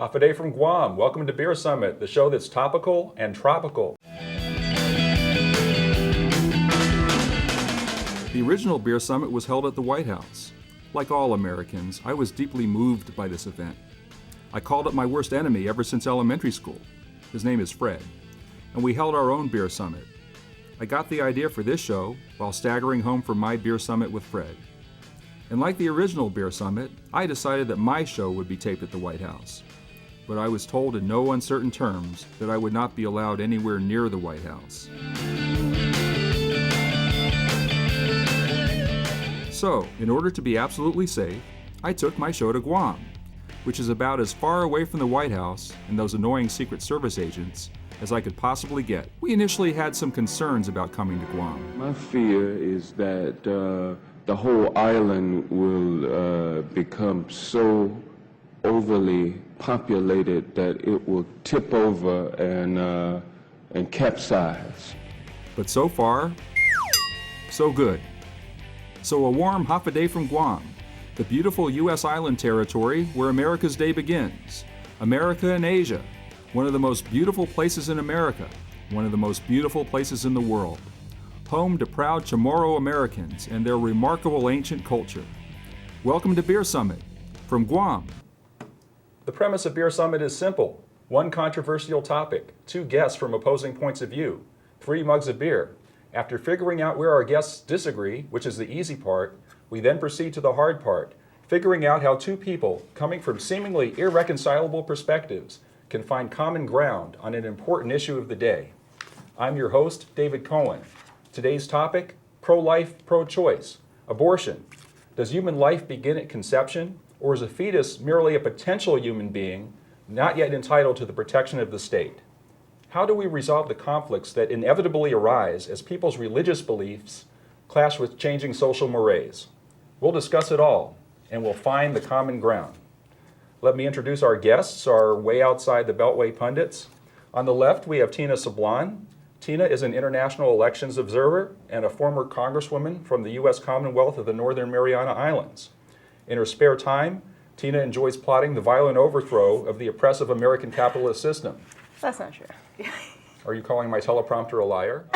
Off a day from Guam. Welcome to Beer Summit, the show that's topical and tropical. The original Beer Summit was held at the White House. Like all Americans, I was deeply moved by this event. I called it my worst enemy ever since elementary school. His name is Fred, and we held our own Beer Summit. I got the idea for this show while staggering home from my Beer Summit with Fred. And like the original Beer Summit, I decided that my show would be taped at the White House. But I was told in no uncertain terms that I would not be allowed anywhere near the White House. So, in order to be absolutely safe, I took my show to Guam, which is about as far away from the White House and those annoying Secret Service agents as I could possibly get. We initially had some concerns about coming to Guam. My fear is that the whole island will become so overly populated that it will tip over and capsize. But so far, so good. So a warm half a day from Guam, the beautiful U.S. island territory where America's day begins. America and Asia, one of the most beautiful places in America, one of the most beautiful places in the world. Home to proud Chamorro Americans and their remarkable ancient culture. Welcome to Beer Summit from Guam. The premise of Beer Summit is simple. One controversial topic, two guests from opposing points of view, 3 mugs of beer. After figuring out where our guests disagree, which is the easy part, we then proceed to the hard part, figuring out how two people coming from seemingly irreconcilable perspectives can find common ground on an important issue of the day. I'm your host, David Cohen. Today's topic, pro-life, pro-choice, abortion. Does human life begin at conception, or is a fetus merely a potential human being, not yet entitled to the protection of the state? How do we resolve the conflicts that inevitably arise as people's religious beliefs clash with changing social mores? We'll discuss it all, and we'll find the common ground. Let me introduce our guests, our way outside the Beltway pundits. On the left, we have Tina Sablan. Tina is an international elections observer and a former Congresswoman from the U.S. Commonwealth of the Northern Mariana Islands. In her spare time, Tina enjoys plotting the violent overthrow of the oppressive American capitalist system. That's not true. Are you calling my teleprompter a liar?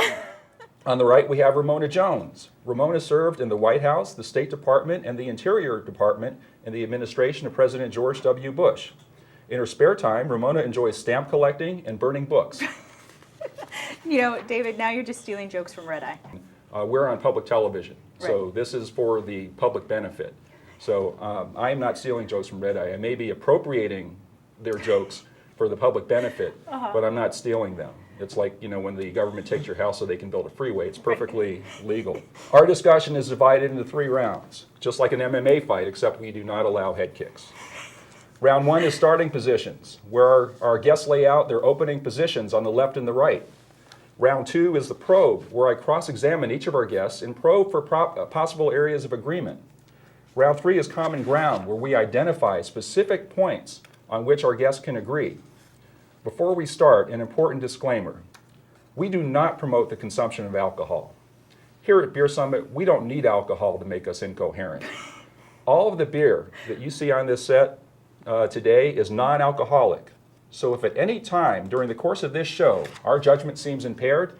On the right, we have Ramona Jones. Ramona served in the White House, the State Department, and the Interior Department in the administration of President George W. Bush. In her spare time, Ramona enjoys stamp collecting and burning books. You know, David, now you're just stealing jokes from Red Eye. We're on public television, so Right. this is for the public benefit. So I am not stealing jokes from Red Eye. I may be appropriating their jokes for the public benefit, but I'm not stealing them. It's like, you know, when the government takes your house so they can build a freeway. It's perfectly legal. Our discussion is divided into 3 rounds, just like an MMA fight, except we do not allow head kicks. Round 1 is starting positions, where our guests lay out their opening positions on the left and the right. Round 2 is the probe, where I cross-examine each of our guests and probe for possible areas of agreement. Round 3 is common ground, where we identify specific points on which our guests can agree. Before we start, an important disclaimer. We do not promote the consumption of alcohol. Here at Beer Summit, we don't need alcohol to make us incoherent. All of the beer that you see on this set today is non-alcoholic. So if at any time during the course of this show our judgment seems impaired,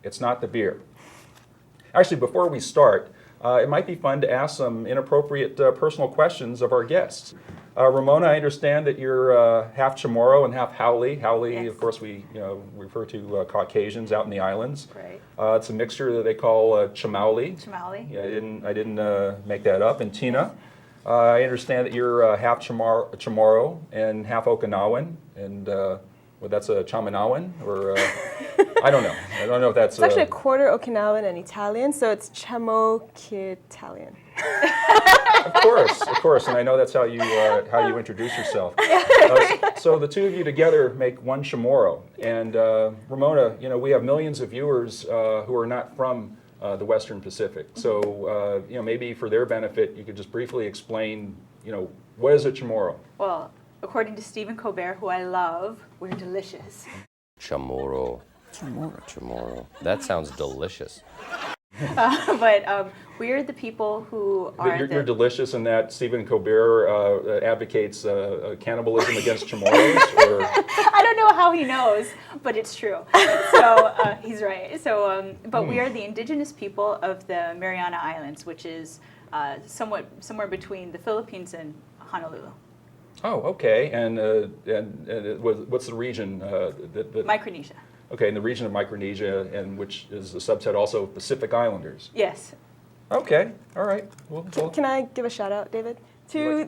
it's not the beer. Actually, before we start, it might be fun to ask some inappropriate personal questions of our guests. Ramona, I understand that you're half Chamorro and half Haole. Haole, Yes. of course, we refer to Caucasians out in the islands. Right. It's a mixture that they call Chamauli. Chamauli. Yeah, I didn't make that up. And Tina, I understand that you're half Chamorro and half Okinawan, and well, that's a Chamanawan, or I don't know. I don't know if that's. It's actually a quarter Okinawan and Italian, so it's Chamo-Kitalian. Of course, and I know that's how you introduce yourself. So the two of you together make one Chamorro, and Ramona, you know, we have millions of viewers who are not from the Western Pacific. So you know, maybe for their benefit, you could just briefly explain, you know, what is a Chamorro? Well, according to Stephen Colbert, who I love, we're delicious. Chamorro. Chamorro. That sounds delicious. But We're the people who are You're delicious in that Stephen Colbert advocates cannibalism against chamorros? Or? I don't know how he knows, but it's true. So he's right. So, but we are the indigenous people of the Mariana Islands, which is somewhere between the Philippines and Honolulu. Oh, okay. And what's the region? Micronesia. Okay, in the region of Micronesia, and which is a subset also of Pacific Islanders. Yes. Okay, all right. Can I give a shout out, David? To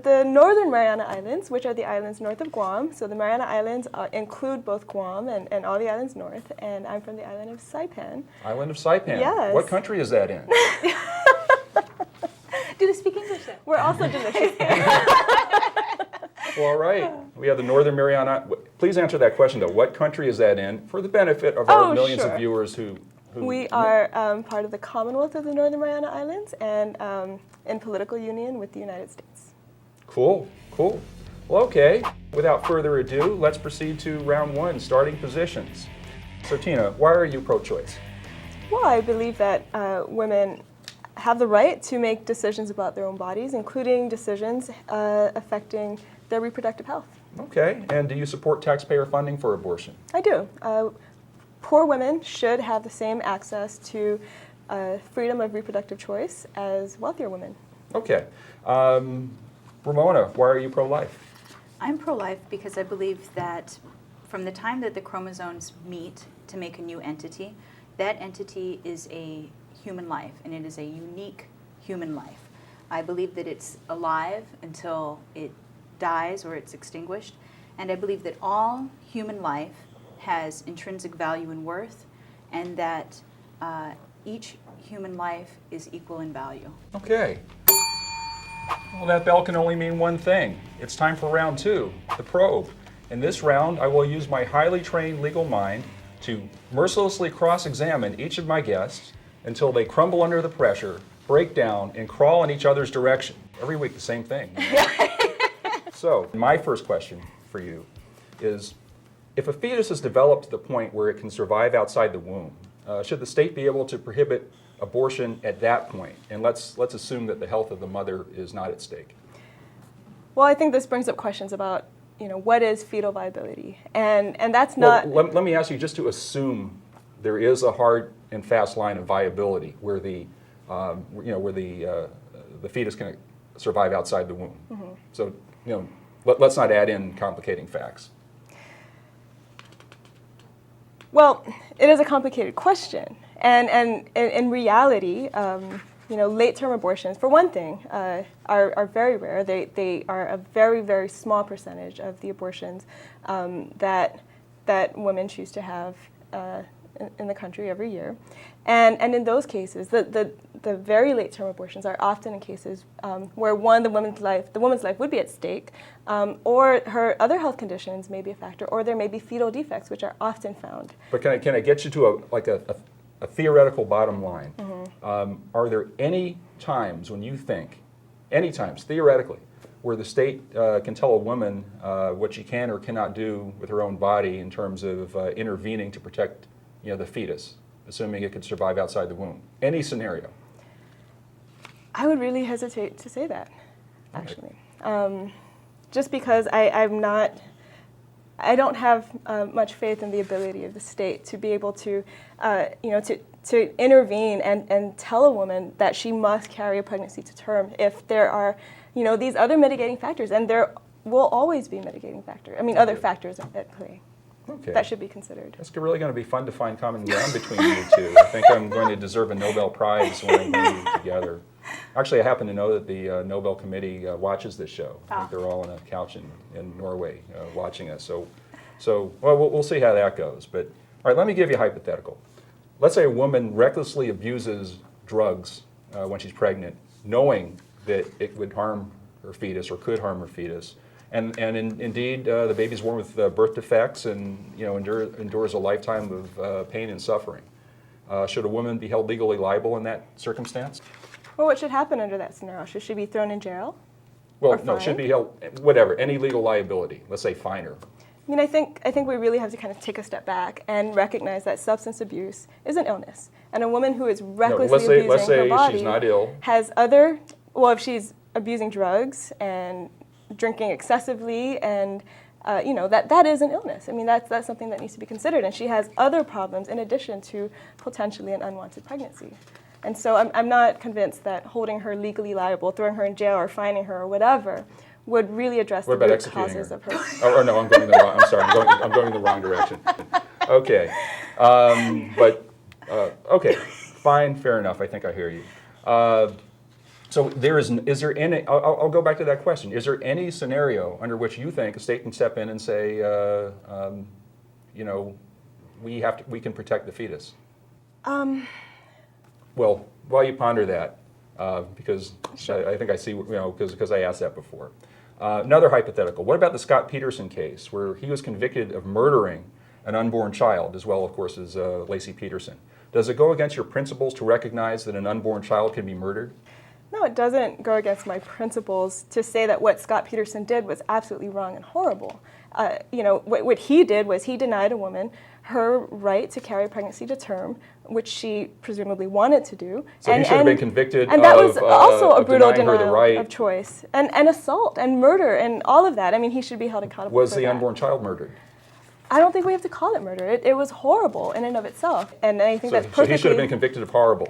the Northern Mariana Islands, which are the islands north of Guam. So the Mariana Islands include both Guam and all the islands north, and I'm from the island of Saipan. Island of Saipan? Yes. What country is that in? Do they speak English then? We're also delicious. Well, all right. We have the Northern Mariana. Please answer that question, though. What country is that in for the benefit of our millions of viewers who we are part of the Commonwealth of the Northern Mariana Islands and in political union with the United States. Cool, cool. Well, okay. Without further ado, let's proceed to round one, starting positions. So, Tina, why are you pro-choice? Well, I believe that women have the right to make decisions about their own bodies, including decisions affecting their reproductive health. Okay. And do you support taxpayer funding for abortion? I do. Poor women should have the same access to freedom of reproductive choice as wealthier women. Okay. Ramona, why are you pro-life? I'm pro-life because I believe that from the time that the chromosomes meet to make a new entity, that entity is a human life, and it is a unique human life. I believe that it's alive until it dies or it's extinguished, and I believe that all human life has intrinsic value and worth, and that each human life is equal in value. Okay. Well, that bell can only mean one thing. It's time for round two, the probe. In this round, I will use my highly trained legal mind to mercilessly cross-examine each of my guests until they crumble under the pressure, break down, and crawl in each other's direction. Every week, the same thing. So, my first question for you is, if a fetus is developed to the point where it can survive outside the womb, should the state be able to prohibit abortion at that point? And let's assume that the health of the mother is not at stake. Well, I think this brings up questions about, what is fetal viability, and that's not. Well, let me ask you, just to assume there is a hard and fast line of viability where the fetus can survive outside the womb. Mm-hmm. So, let's not add in complicating facts. Well, it is a complicated question, and in reality, late-term abortions, for one thing, are very rare. They are a very, very small percentage of the abortions that women choose to have in the country every year, and in those cases, the very late-term abortions are often in cases where the woman's life would be at stake, or her other health conditions may be a factor, or there may be fetal defects, which are often found. But can I get you to a theoretical bottom line? Mm-hmm. Are there any times when you think, theoretically, where the state can tell a woman what she can or cannot do with her own body in terms of intervening to protect the fetus, assuming it could survive outside the womb? Any scenario? I would really hesitate to say that, actually. Just because I don't have much faith in the ability of the state to be able to, to intervene and tell a woman that she must carry a pregnancy to term if there are, these other mitigating factors, and there will always be mitigating factors. Other factors at play. Okay. That should be considered. It's really going to be fun to find common ground between you two. I think I'm going to deserve a Nobel Prize when I bring you together. Actually, I happen to know that the Nobel Committee watches this show. I think they're all on a couch in Norway watching us. So we'll see how that goes. But all right, let me give you a hypothetical. Let's say a woman recklessly abuses drugs when she's pregnant, knowing that it would harm her fetus or could harm her fetus. And indeed, the baby's born with birth defects and endures a lifetime of pain and suffering. Should a woman be held legally liable in that circumstance? Well, what should happen under that scenario? Should she be thrown in jail? Well, no, should be held, whatever, any legal liability. Let's say fine her. mean, I think we really have to kind of take a step back and recognize that substance abuse is an illness, and a woman who is recklessly abusing her body she's not ill. has other. Well, if she's abusing drugs and drinking excessively, and that is an illness. I mean, that's something that needs to be considered, and she has other problems in addition to potentially an unwanted pregnancy. And so I'm not convinced that holding her legally liable, throwing her in jail, or fining her, or whatever, would really address the root causes of her. Oh, no, I'm going the wrong. I'm sorry, I'm going the wrong direction. Okay, okay, fine, fair enough. I think I hear you. So is there any? I'll go back to that question. Is there any scenario under which you think a state can step in and say, we can protect the fetus? Well, while you ponder that, because sure. I think I see, because I asked that before. Another hypothetical. What about the Scott Peterson case, where he was convicted of murdering an unborn child, as well, of course, as Lacey Peterson? Does it go against your principles to recognize that an unborn child can be murdered? No, it doesn't go against my principles to say that what Scott Peterson did was absolutely wrong and horrible. What he did was he denied a woman her right to carry pregnancy to term, which she presumably wanted to do. So he should have been convicted and that was also a brutal denial right of choice. And assault and murder and all of that. I mean, he should be held accountable Was for the that. unborn child murdered? I don't think we have to call it murder. It was horrible in and of itself. And I think that's So perfectly... he should have been convicted of horrible.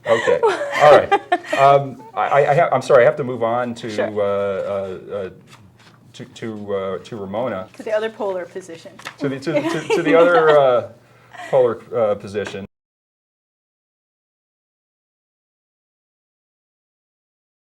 Okay, all right. I'm sorry, I have to move on to Sure. to Ramona. To the other polar position. To the other polar position.